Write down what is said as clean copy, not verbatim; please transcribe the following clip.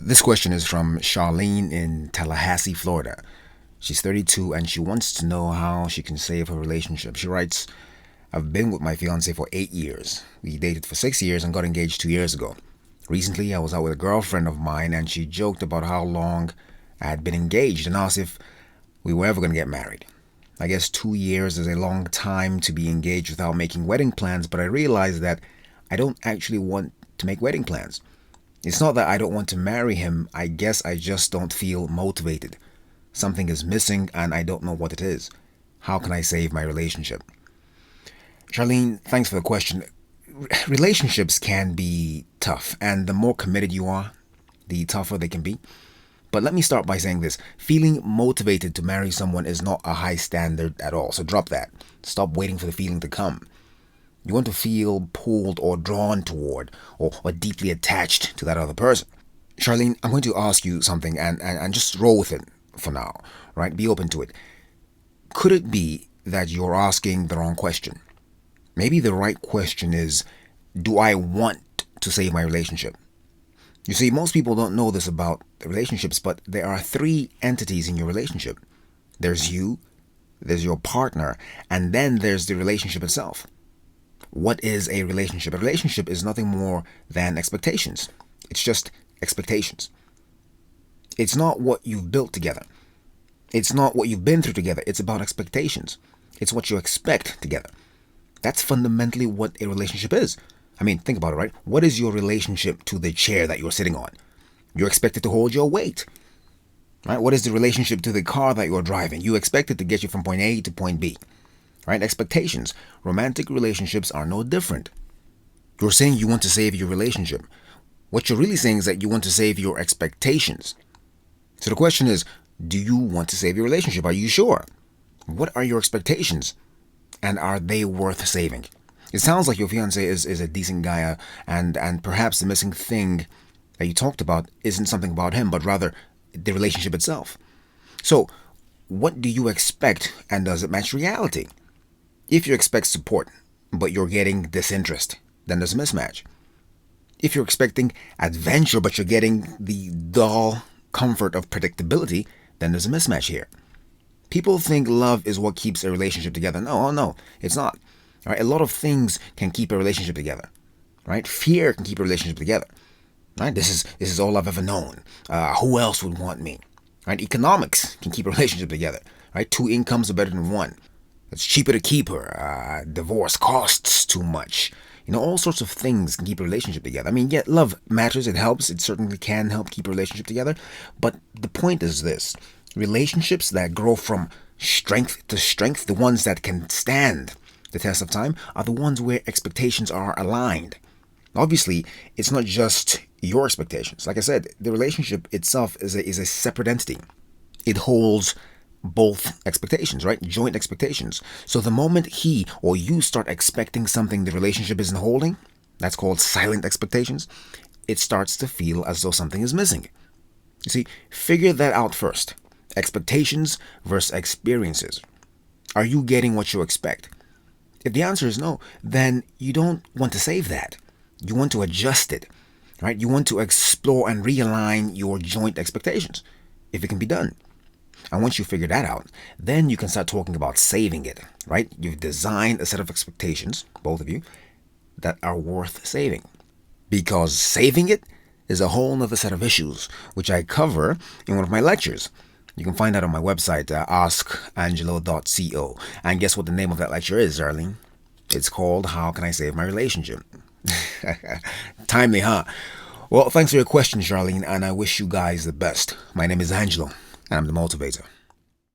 This question is from Charlene in Tallahassee, Florida. She's 32 and she wants to know how she can save her relationship. She writes, I've been with my fiance for 8 years. We dated for 6 years and got engaged 2 years ago. Recently, I was out with a girlfriend of mine and she joked about how long I had been engaged and asked if we were ever going to get married. I guess 2 years is a long time to be engaged without making wedding plans, but I realized that I don't actually want to make wedding plans. It's not that I don't want to marry him, I guess I just don't feel motivated. Something is missing and I don't know what it is. How can I save my relationship? Charlene, thanks for the question. Relationships can be tough, and the more committed you are, the tougher they can be. But let me start by saying this. Feeling motivated to marry someone is not a high standard at all, so drop that. Stop waiting for the feeling to come. You want to feel pulled or drawn toward or deeply attached to that other person. Charlene, I'm going to ask you something and just roll with it for now, right? Be open to it. Could it be that you're asking the wrong question? Maybe the right question is, do I want to save my relationship? You see, most people don't know this about relationships, but there are 3 entities in your relationship. There's you, there's your partner, and then there's the relationship itself. What is a relationship? A relationship is nothing more than expectations. It's just expectations. It's not what you've built together. It's not what you've been through together. It's about expectations. It's what you expect together. That's fundamentally what a relationship is. I mean, think about it, right? What is your relationship to the chair that you're sitting on? You're expected to hold your weight, right? What is the relationship to the car that you're driving? You expect it to get you from point A to point B, right? Expectations. Romantic relationships are no different. You're saying you want to save your relationship. What you're really saying is that you want to save your expectations. So the question is, do you want to save your relationship? Are you sure? What are your expectations? And are they worth saving? It sounds like your fiancé is a decent guy, and perhaps the missing thing that you talked about isn't something about him, but rather the relationship itself. So, what do you expect, and does it match reality? If you expect support, but you're getting disinterest, then there's a mismatch. If you're expecting adventure, but you're getting the dull comfort of predictability, then there's a mismatch here. People think love is what keeps a relationship together. No, it's not. All right, a lot of things can keep a relationship together. Right, fear can keep a relationship together. Right, this is all I've ever known. Who else would want me? Right, economics can keep a relationship together. Right, 2 incomes are better than 1. It's cheaper to keep her. Divorce costs too much. All sorts of things can keep a relationship together. I mean, yeah, love matters. It helps. It certainly can help keep a relationship together. But the point is this. Relationships that grow from strength to strength, the ones that can stand the test of time, are the ones where expectations are aligned. Obviously, it's not just your expectations. Like I said, the relationship itself is a separate entity. It holds both expectations, right? Joint expectations. So the moment he or you start expecting something the relationship isn't holding, that's called silent expectations, it starts to feel as though something is missing. You see, figure that out first. Expectations versus experiences. Are you getting what you expect? If the answer is no, then you don't want to save that. You want to adjust it, right? You want to explore and realign your joint expectations, if it can be done. And once you figure that out, then you can start talking about saving it, right? You've designed a set of expectations, both of you, that are worth saving. Because saving it is a whole nother set of issues, which I cover in one of my lectures. You can find that on my website, askangelo.co. And guess what the name of that lecture is, Darlene? It's called How Can I Save My Relationship? Timely, huh? Well, thanks for your question, Charlene, and I wish you guys the best. My name is Angelo, and I'm the Motivator.